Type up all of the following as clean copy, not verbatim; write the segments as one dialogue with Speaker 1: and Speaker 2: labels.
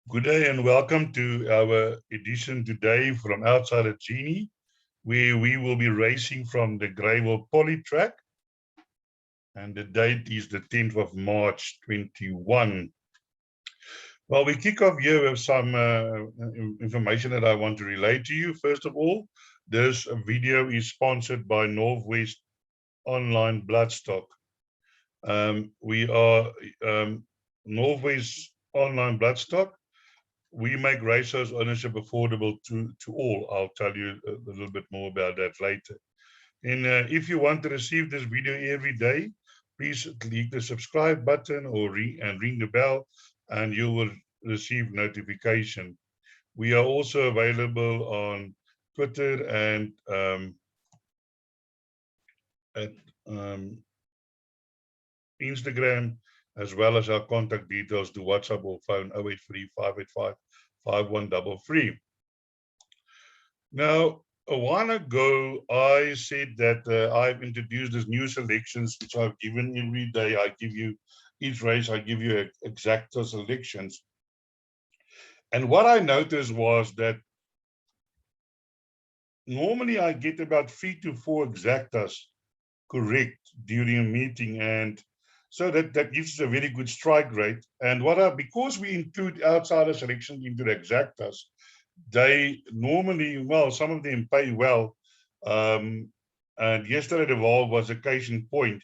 Speaker 1: Good day and welcome to our edition today from outside of GENIE, where we will be racing from the Graywell Poly track. And the date is the 10th of March 21. Well, we kick off here with some information that I want to relay to you. First of all, this video is sponsored by Northwest Online Bloodstock. We are Northwest Online Bloodstock. We make racehorse ownership affordable to all. I'll tell you a little bit more about that later. And if you want to receive this video every day, please click the subscribe button or ring the bell, and you will receive notification. We are also available on Twitter and at Instagram, as well as our contact details to WhatsApp or phone 083-585-5133. Now, a while ago, I said that I've introduced these new selections, which I've given every day. I give you each race, I give you exacta selections. And what I noticed was that normally I get about 3 to 4 exactas correct during a meeting, and so that gives us a very good strike rate. And because we include outsider selections into the exactas, they normally, well, some of them pay well. And yesterday the Val was a case in point.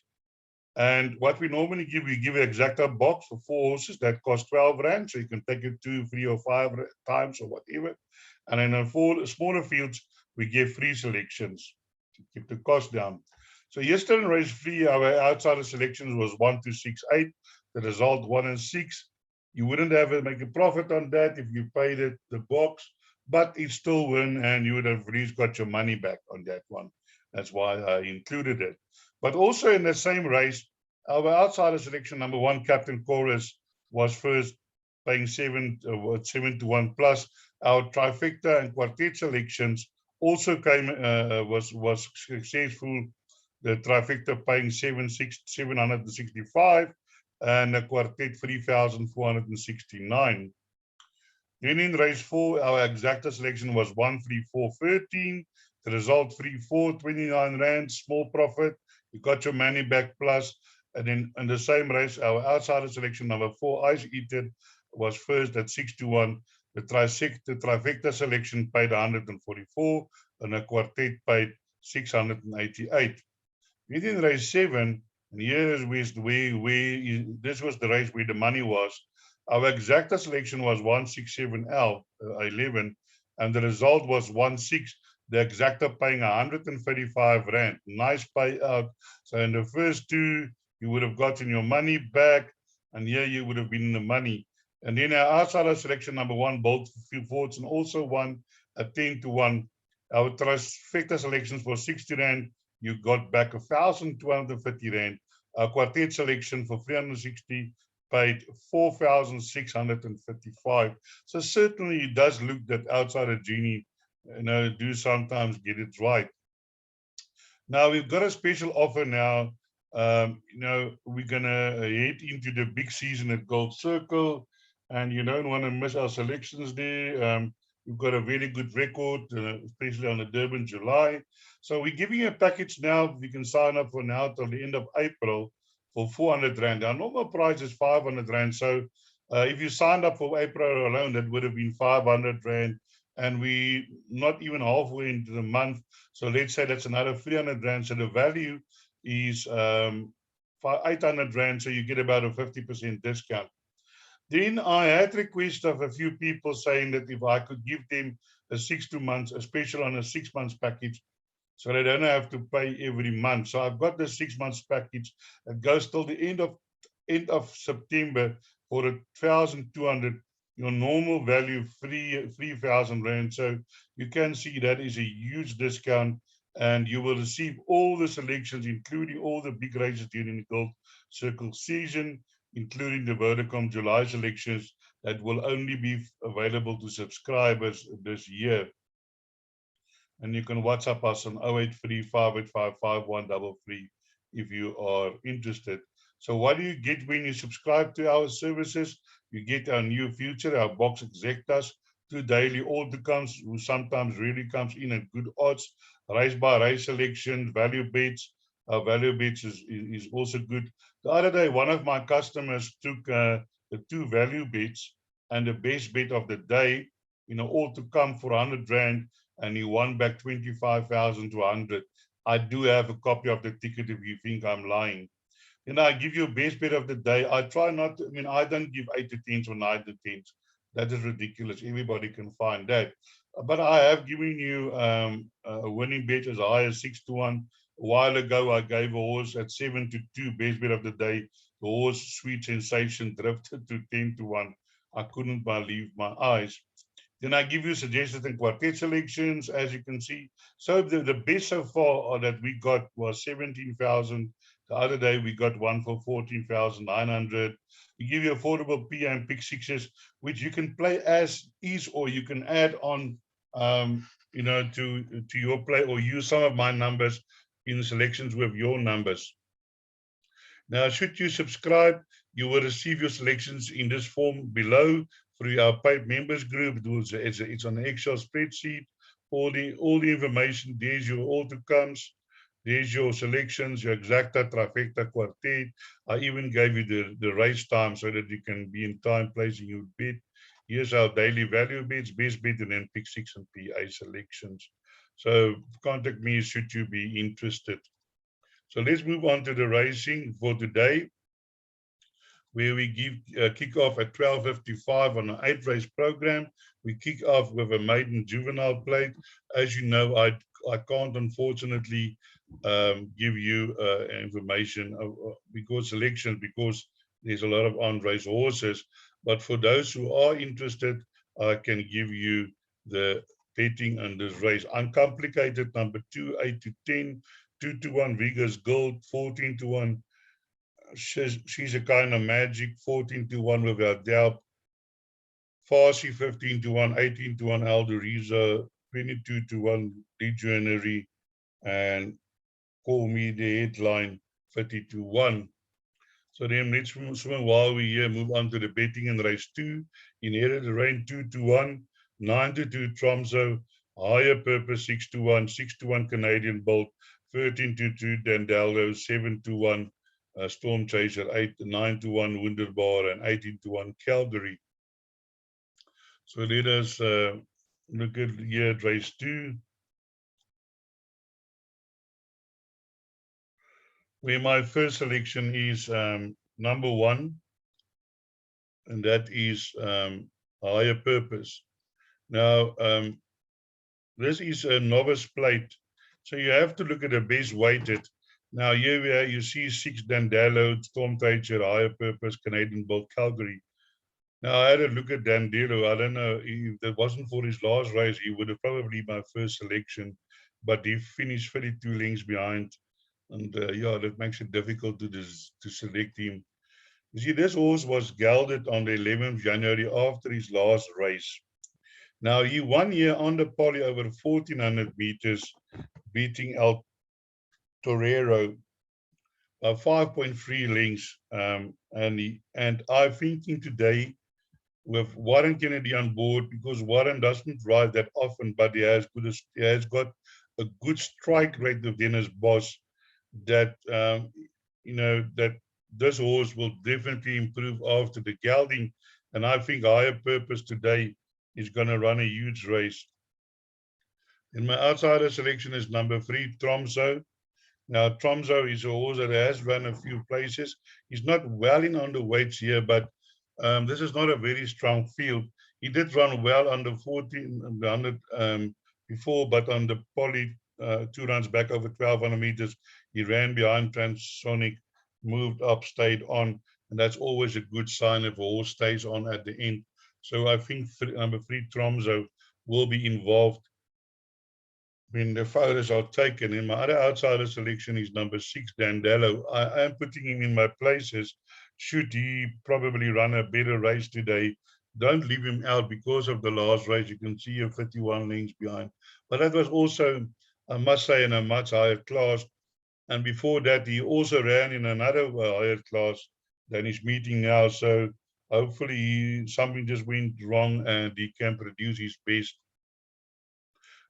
Speaker 1: And what we normally give, we give an exacta box for 4 horses that cost 12 Rand, so you can take it 2, 3, or 5 times or whatever. And then on 4 smaller fields, we give 3 selections to keep the cost down. So yesterday in race 3, our outsider selections was 1, 2, 6, 8. The result 1 and 6. You wouldn't have to make a profit on that if you paid it the box, but it still win, and you would have at least got your money back on that one. That's why I included it. But also in the same race, our outsider selection number 1, Captain Chorus, was first, paying 7 to 1 plus. Our trifecta and quartet selections also came was successful. The trifecta paying 765, and the quartet 3,469. Then in race 4, our exacta selection was 13413. The result 3429 Rand, small profit. You got your money back plus. And then in the same race, our outsider selection number 4, Ice Eater, was first at 6 to 1. The trifecta selection paid 144, and the quartet paid 688. Within race 7, and here is where this was the race where the money was. Our exacta selection was 16711, and the result was 16. The exacta paying 135 Rand. Nice payout. So in the first 2, you would have gotten your money back, and here you would have been in the money. And then our outsider selection number 1, Bolt Forts, and also won at 10 to 1. Our trifecta selections for 60 Rand. You got back 1,250 Rand. Our quartet selection for 360 paid 4,655. So certainly it does look that outside of GENIE, do sometimes get it right. Now we've got a special offer now. We're gonna head into the big season at Gold Circle, and you don't want to miss our selections there. We've got a very good record, especially on the Durban July. So we're giving you a package now. You can sign up for now till the end of April for 400 Rand. Our normal price is 500 Rand. So if you signed up for April alone, that would have been 500 Rand. And we not even halfway into the month. So let's say that's another 300 Rand. So the value is 800 Rand. So you get about a 50% discount. Then I had requests of a few people saying that if I could give them a 6 months, a special on a 6 months package, so they don't have to pay every month. So I've got the 6 months package that goes till the end of September for 1,200. Your normal value 3,000 Rand. So you can see that is a huge discount, and you will receive all the selections, including all the big races during the Gold Circle season, including the Vodacom July selections that will only be available to subscribers this year. And you can WhatsApp us on 083-585-5133 if you are interested. So what do you get when you subscribe to our services? You get our new feature, our box exactas, 2 daily outcomes, who sometimes really comes in at good odds, race by race selection, value bets. Our value bets is also good. The other day, one of my customers took the 2 value bets and the best bet of the day, all to come for 100 Rand, and he won back 25,000 to 100. I do have a copy of the ticket if you think I'm lying. I give you a best bet of the day. I try not to, I don't give 8 to 10s or 9 to 10s. That is ridiculous. Everybody can find that. But I have given you a winning bet as high as 6 to 1. A while ago, I gave a horse at 7 to 2, best bet of the day. The horse, Sweet Sensation, drifted to 10 to 1. I couldn't believe my eyes. Then I give you suggested and quartet selections, as you can see. So the best so far that we got was 17,000. The other day we got one for 14,900. We give you affordable PM pick sixes, which you can play as is, or you can add on, to your play, or use some of my numbers in selections with your numbers. Now, should you subscribe, you will receive your selections in this form below through our paid members group. It's on an Excel spreadsheet. All the information. There's your all to comes. There's your selections, your exacta, trifecta, quartet. I even gave you the race time so that you can be in time placing your bid. Here's our daily value bids, best bid, and then pick 6 and PA selections. So contact me should you be interested. So let's move on to the racing for today, where we kick off at 12:55 on an 8-race program. We kick off with a maiden juvenile plate. As you know, I can't unfortunately give you information because there's a lot of on-race horses. But for those who are interested, I can give you the betting on this race. Uncomplicated, number 2, 8 to 10, 2 to 1, Vegas Gold, 14 to 1. She's a kind of magic, 14 to 1 without doubt. Farsi, 15 to 1, 18 to 1, Aldoriza, 22 to 1, Legionary, and Call Me the Headline, 30 to 1. So then let's swim while we're here, move on to the betting in race 2. Inherited Rain, 2 to 1, 9 to 2, Tromso, Higher Purpose, 6 to 1, 6 to 1, Canadian Bolt, 13 to 2, Dandaldo, 7 to 1, Storm Chaser, 9 to 1, Wunderbar, and 18 to 1, Calgary. So let us look at here at race 2, where my first selection is number 1, and that is Higher Purpose. Now, this is a novice plate, so you have to look at the best weighted. Now, here you see 6 Dandalo, Storm Chaser, Higher Purpose, Canadian Bolt, Calgary. Now, I had a look at Dandelo. I don't know, if it wasn't for his last race, he would have probably been my first selection, but he finished 32 lengths behind. And yeah, that makes it difficult to select him. You see, this horse was gelded on the 11th January after his last race. Now, he won here on the poly over 1,400 meters, beating El Torero by 5.3 lengths. And I'm thinking today with Warren Kennedy on board, because Warren doesn't ride that often, but he has got a good strike rate within his boss, that that this horse will definitely improve after the gelding. And I think Higher Purpose today is going to run a huge race. And my outsider selection is number 3, Tromso. Now, Tromso is a horse that has run a few places. He's not well in on the weights here, but this is not a very strong field. He did run well under 1,400 before, but on the poly 2 runs back over 1,200 meters, he ran behind Transonic, moved up, stayed on, and that's always a good sign if a horse stays on at the end. So I think number 3, Tromso, will be involved when the photos are taken. And my other outsider selection is number 6, Dandalo. I am putting him in my places. Should he probably run a better race today, don't leave him out because of the last race. You can see him 51 lengths behind. But that was also, I must say, in a much higher class. And before that, he also ran in another higher class than he's meeting now. So hopefully something just went wrong and he can produce his best.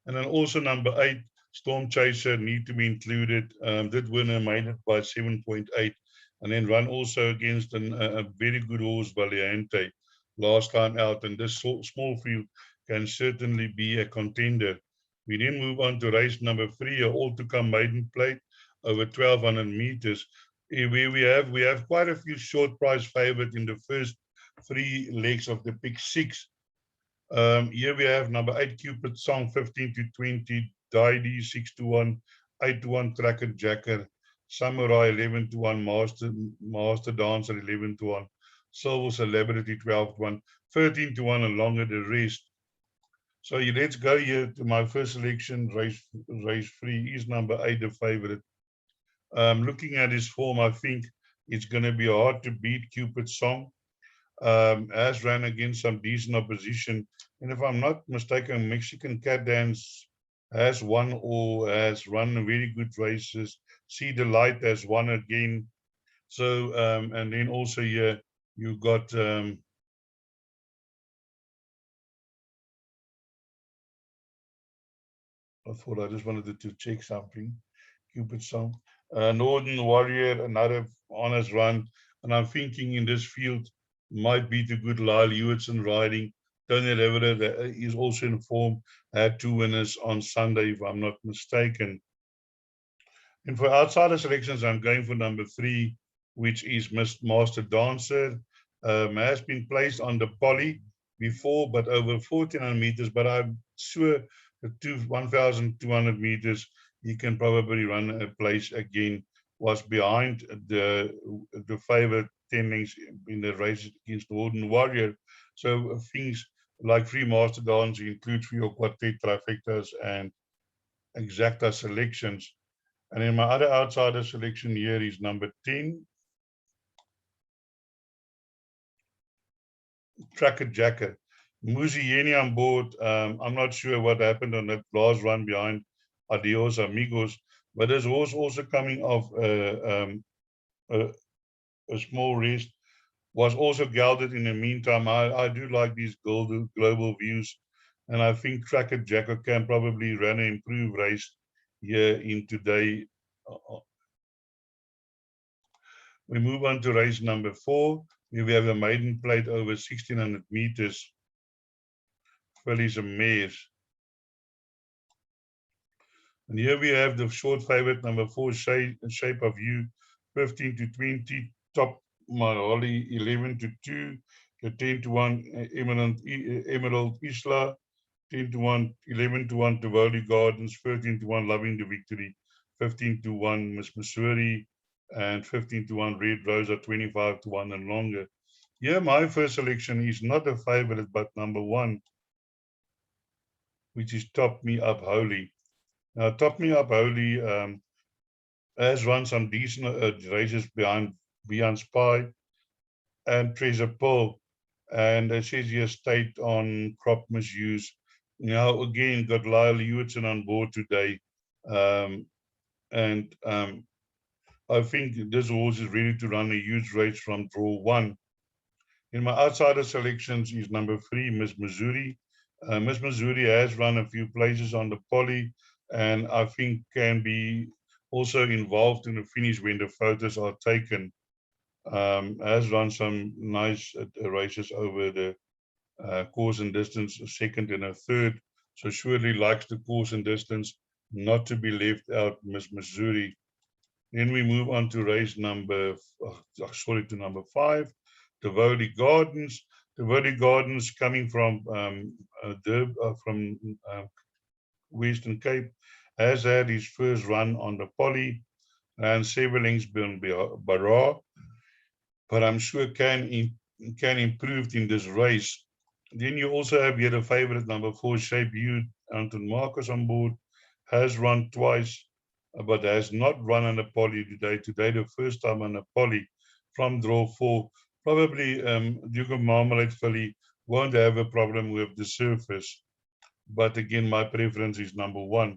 Speaker 1: And then also number 8, Storm Chaser, need to be included. Did winner made it by 7.8. And then run also against a very good horse, Valiente, last time out. And this small field can certainly be a contender. We then move on to race number 3, all to come Maiden Plate, over 1,200 meters. Where we have quite a few short price favorite in the first 3 legs of the pick 6. Here we have number 8, Cupid Song, 15 to 20, Daidi, 6 to 1, 8 to 1, Tracker Jacker, Samurai, 11 to 1, Master Dancer, 11 to 1, Silver Celebrity, 12 to 1, 13 to 1, and longer the rest. So let's go here to my first selection, race 3, is number 8, the favorite. Looking at his form, I think it's going to be hard to beat Cupid Song. Has ran against some decent opposition. And if I'm not mistaken, Mexican Cat Dance has won or has run very good races. See the Light has won again. So, and then also here, you got, I thought I just wanted to check something. Cupid Song. Northern Warrior, another honest run. And I'm thinking in this field, might be the good Lyle Hewitson riding. Tony Leverer is also in form, had 2 winners on Sunday, if I'm not mistaken. And for outsider selections, I'm going for number 3, which is Master Dancer. Has been placed on the poly before, but over 1,400 meters. But I'm sure the 1,200 meters, he can probably run a place again. Was behind the favorite 10 lengths in the race against Northern Warrior. So things like free Master Dance include for your quartet, trifectas, and exacta selections. And then my other outsider selection here is number 10, Tracker Jacker. Muzieni on board. I'm not sure what happened on that last run behind Adios Amigos, but there's also coming off a small rest, was also gelded in the meantime. I do like these global views, and I think Tracker Jacker can probably run an improved race here in today. We move on to race number 4. Here we have a Maiden Plate over 1,600 meters. Fillies and mares. And here we have the short favorite, number 4, Shape of You, 15 to 20, Top Maroli, 11 to 2, the 10 to 1, Emerald Isla, 10 to 1, 11 to 1, Devotee Gardens, 13 to 1, Loving the Victory, 15 to 1, Miss Missouri, and 15 to 1, Red Rosa, 25 to 1, and longer. Here, my first selection is not a favorite, but number 1, which is Top Me Up Holy. Now, Top Me Up Holy has run some decent races beyond Spy and Treasure Pearl. And it says here, state on crop misuse. Now, again, got Lyle Hewitson on board today. I think this horse is ready to run a huge race from draw 1. In my outsider selections is number 3, Miss Missouri. Miss Missouri has run a few places on the poly, and I think can be also involved in the finish when the photos are taken. Has run some nice races over the course and distance, a 2nd and a 3rd. So surely likes the course and distance, not to be left out, Miss Missouri. Then we move on to race number 5, Devotee Gardens. Devotee Gardens coming from Western Cape, has had his first run on the poly and several lengths beyond Barra, but I'm sure can improve in this race. Then you also have here the favorite number 4, Shape You, Anton Marcus on board, has run twice, but has not run on a poly today. Today, the first time on a poly from draw 4. Probably Duke of Marmalade filly won't have a problem with the surface. But again, my preference is number 1.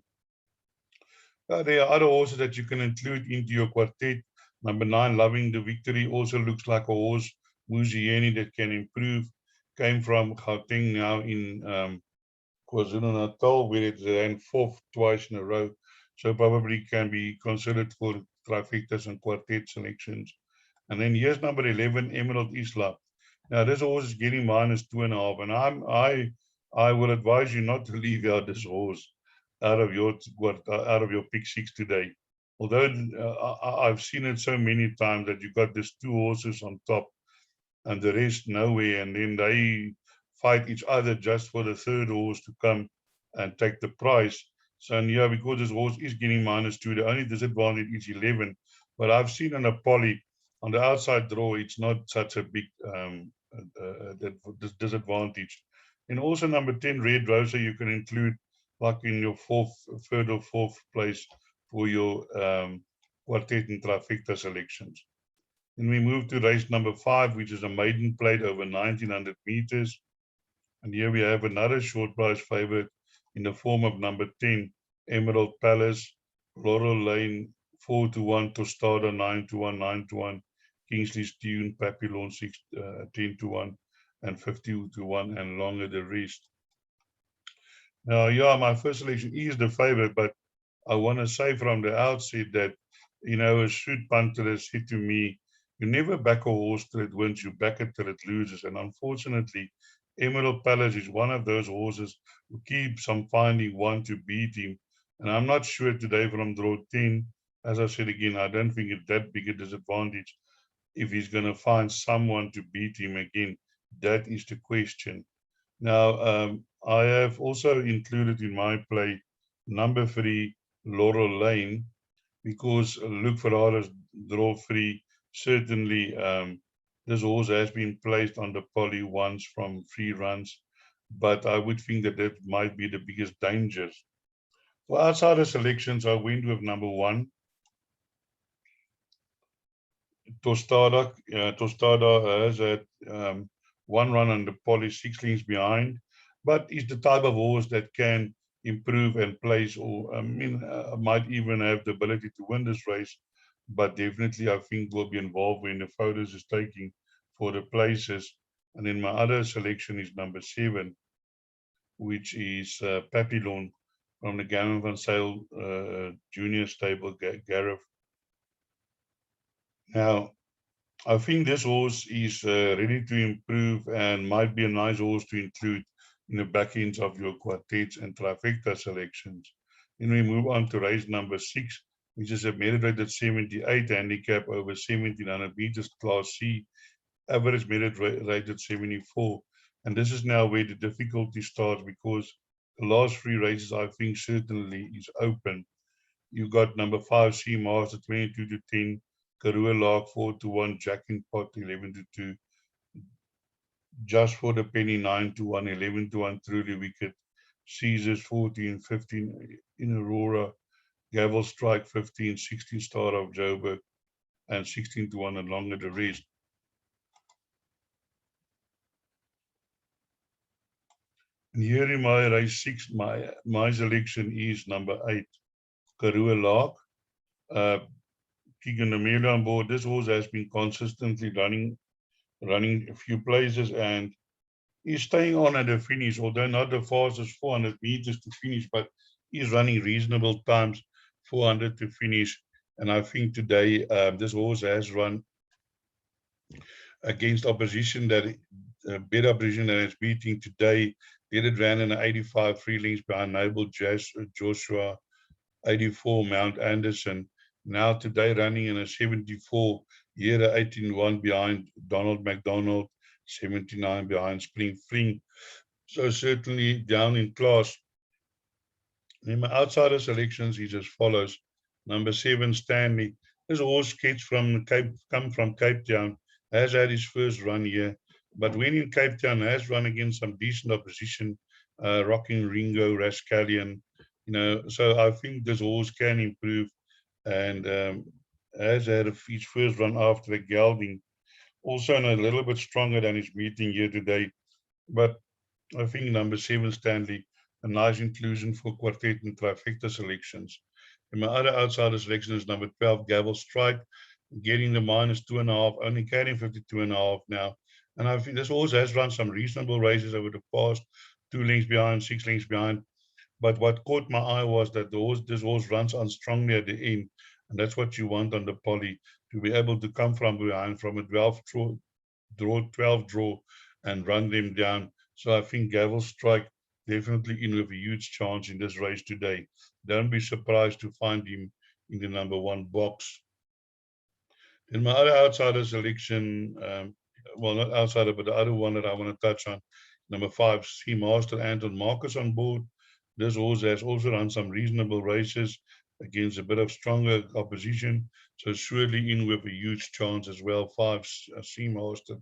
Speaker 1: There are other horses that you can include into your quartet. Number 9, Loving the Victory, also looks like a horse, Muzieni, that can improve. Came from Gauteng, now in KwaZulu-Natal, where it ran 4th twice in a row. So probably can be considered for trifectas and quartet selections. And then here's number 11, Emerald Isla. Now this horse is getting -2.5, and I will advise you not to leave out this horse out of your pick six today. Although I've seen it so many times that you got these two horses on top and the rest nowhere, and then they fight each other just for the third horse to come and take the prize. So yeah, because this horse is getting -2, the only disadvantage is 11. But I've seen on a poly on the outside draw, it's not such a big disadvantage. And also number 10, Red Rosa, you can include like in your third or fourth place for your quartet and trifecta selections. Then we move to race number 5, which is a maiden plate over 1900 meters. And here we have another short price favorite in the form of number 10, Emerald Palace, Laurel Lane 4-1, Tostada 9-1, 9-1, Kingsley's Tune, Papillon 10-1, and 50-1, and longer the rest. Now, yeah, my first selection is the favorite, but I want to say from the outset that, a shoot punter has said to me, you never back a horse till it wins, you back it till it loses. And unfortunately, Emerald Palace is one of those horses who keeps on finding one to beat him. And I'm not sure today from draw 10, as I said again, I don't think it's that big a disadvantage if he's going to find someone to beat him again. That is the question. Now, I have also included in my play number 3, Laurel Lane, because Luke Ferrara's draw 3, certainly this horse has been placed on the poly once from 3 runs, but I would think that that might be the biggest dangers. For outsider selections, I went with number 1, Tostada. Tostada has had 1 run on the poly, 6 lengths behind, but is the type of horse that can improve and place, or might even have the ability to win this race, but definitely I think will be involved when the photos is taking for the places. And then my other selection is number 7, which is Papillon from the Gammon van Sale Junior Stable, Gareth. Now, I think this horse is ready to improve and might be a nice horse to include in the back ends of your quartets and trifecta selections. Then we move on to race number 6, which is a merit rated 78 handicap over 1700 meters, Class C, average merit rated 74. And this is now where the difficulty starts, because the last 3 races I think certainly is open. You got number 5, C Master 22-10, Karua Lark 4-1, Jack and Pot 11-2, Just for the Penny 9-1, 11-1, Truly Wicked, Caesars 14-15, in Aurora, Gavel Strike 15, 16 Star of Joburg, and 16-1 and longer the rest. And here in my race 6, my selection is number 8, Karua Lark. Keegan Amelia on board. This horse has been consistently running a few places, and he's staying on at the finish, although not the fastest 400 meters to finish, but he's running reasonable times, 400 to finish. And I think today this horse has run against opposition that better opposition than it's beating today. Did it ran in an 85, 3 lengths behind Noble Joshua, 84 Mount Anderson. Now today running in a 74, here 18-1 behind Donald McDonald, 79 behind Spring Fling. So certainly down in class. And my outsider selections is as follows. Number 7, Stanley. This horse come from Cape Town, has had his first run here, but when in Cape Town has run against some decent opposition, Rocking Ringo, Rascallion, so I think this horse can improve, and has had his first run after the gelding, also a little bit stronger than his meeting here today. But I think number 7, Stanley, a nice inclusion for quartet and trifecta selections. And my other outsider selection is number 12, Gavel Strike, getting the -2.5, only carrying 52.5 now. And I think this horse has run some reasonable races over the past, 2 lengths behind, 6 lengths behind. But what caught my eye was that this horse runs on strongly at the end. And that's what you want on the poly, to be able to come from behind from a 12 draw and run them down. So I think Gavel Strike definitely in with a huge chance in this race today. Don't be surprised to find him in the number 1 box. In my other outsider selection, well, not outsider, but the other one that I want to touch on, number 5, Sea Master Anton Marcus on board. This horse has also run some reasonable races against a bit of stronger opposition, so surely in with a huge chance as well, 5, Sea Master.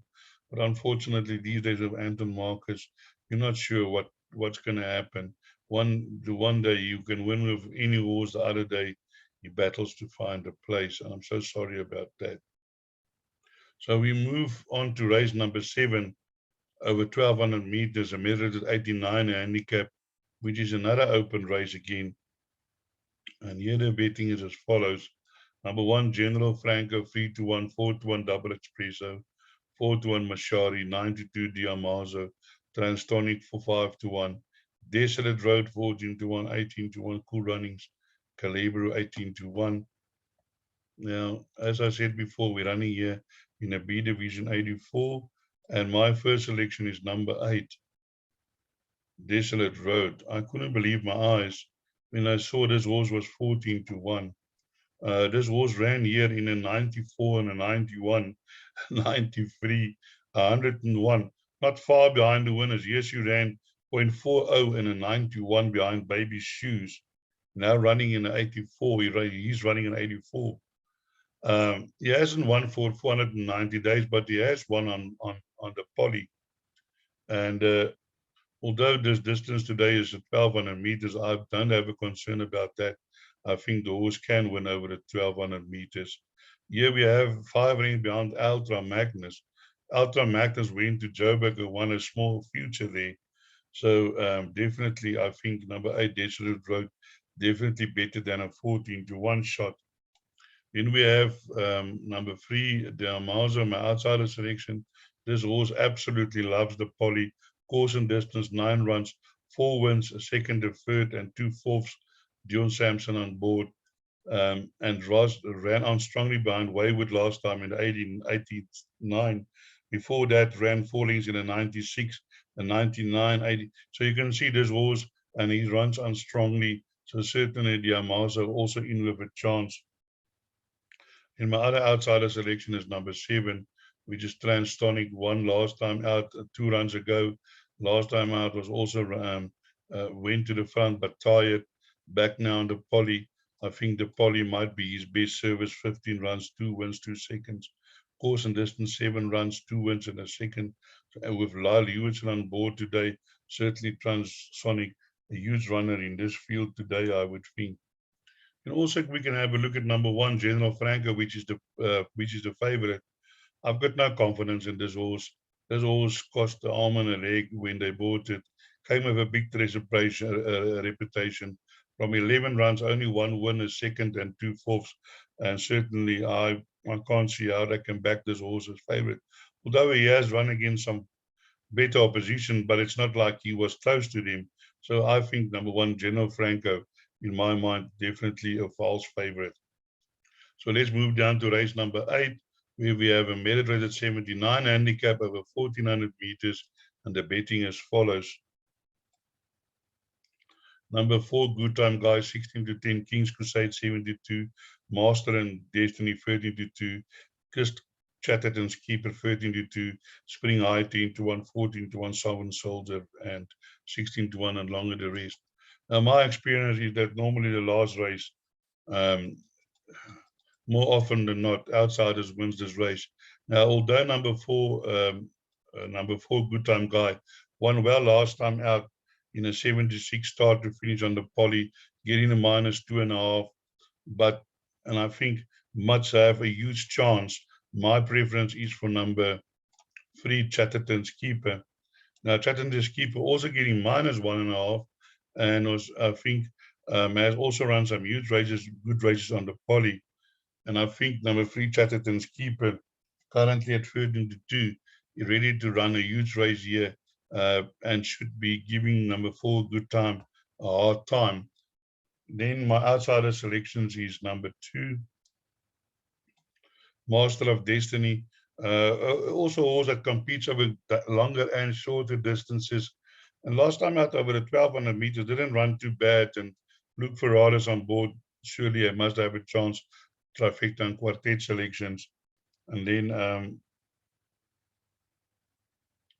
Speaker 1: But unfortunately, these days with Anton Marcus, you're not sure what's going to happen. One day you can win with any horse, the other day he battles to find a place. And I'm so sorry about that. So we move on to race number 7, over 1,200 meters, a measured at 89 handicap, which is another open race again. And here the betting is as follows. Number 1, General Franco, 3-1, 4-1, Double Espresso, 4-1, Mashari, 9-2, Diamazo, Transtonic for 5-1, Desolate Road, 14-1, 18-1, Cool Runnings, Calabro, 18-1. Now, as I said before, we're running here in a B Division 84, and my first selection is number 8, Desolate Road. I couldn't believe my eyes when I saw this horse was 14-1. This horse ran here in a 94 and a 91, 93, 101, not far behind the winners. Yes, you ran 0.40 and a 91 behind Baby's Shoes. Now running in an 84, he's running an 84. He hasn't won for 490 days, but he has won on the poly. And although this distance today is 1,200 meters, I don't have a concern about that. I think the horse can win over the 1,200 meters. Here we have 5 rings behind Ultra Magnus. Ultra Magnus went to Joburg and won a small future there. So definitely, I think number 8, Desolate Road, definitely better than a 14-1 shot. Then we have number 3, Diamazo, my outsider selection. This horse absolutely loves the poly. Course and distance, 9 runs, 4 wins, a second, a third, and 2 fourths. Dion Sampson on board. And Ross ran on strongly behind Wayward last time in the 89. Before that, ran 4 lengths in a 96, a 99, 80. So you can see this horse, and he runs on strongly. So certainly Diamazo also in with a chance. And my other outsider selection is number 7, which is Transtonic, won last time out 2 runs ago. Last time out was also went to the front but tired. Back now on the poly. I think the poly might be his best service, 15 runs, 2 wins, 2 seconds. Course and distance, 7 runs, 2 wins and a second. And with Lyle Hewitson on board today, certainly Transonic, a huge runner in this field today, I would think. And also we can have a look at number 1, General Franco, which is the favorite. I've got no confidence in this horse. This horse cost the arm and a leg when they bought it. Came with a big reputation. From 11 runs, only 1 win, a second, and 2 fourths. And certainly, I can't see how they can back this horse as favorite. Although he has run against some better opposition, but it's not like he was close to them. So I think number 1, General Franco, in my mind, definitely a false favorite. So let's move down to race number 8, where we have a merit rated 79 handicap over 1,400 meters, and the betting as follows. Number 4, Good Time Guy, 16-10, King's Crusade, 72, Master and Destiny, 13-2, Chris Chatterton's Keeper, 13-2, Spring High, 10-1, 14-1, Sovereign Soldier, and 16-1, and longer the rest. Now, my experience is that normally the last race, more often than not, outsiders wins this race. Now, although number 4, Good Time Guy, won well last time out in a 76 start to finish on the poly, getting a -2.5. And I think must have a huge chance. My preference is for number 3, Chatterton's Keeper. Now, Chatterton's Keeper also getting -1.5, and was, I think, Has also run some huge races, good races on the poly. And I think number 3, Chatterton's Keeper, currently at 13-2, is ready to run a huge race here and should be giving number 4 good time, a hard time. Then my outsider selections is number 2, Master of Destiny. Also a horse that competes over longer and shorter distances. And last time out over the 1200 meters, didn't run too bad. And Luke Ferraris on board, surely I must have a chance. Trifecta and quartet selections. And then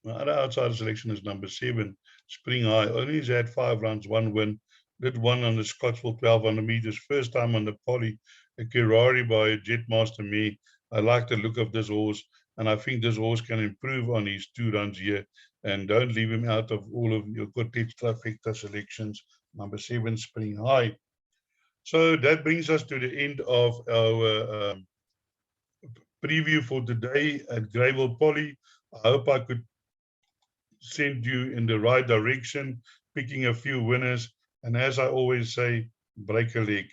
Speaker 1: my other outsider selection is number 7, Spring High. Only has had 5 runs, 1 win. Did 1 on the Scottsville 1200 meters. First time on the poly, a Kerrari by a Jetmaster Me. I like the look of this horse, and I think this horse can improve on his 2 runs here. And don't leave him out of all of your quartet trifecta selections. Number 7, Spring High. So that brings us to the end of our preview for today at Greyville Poly. I hope I could send you in the right direction, picking a few winners. And as I always say, break a leg.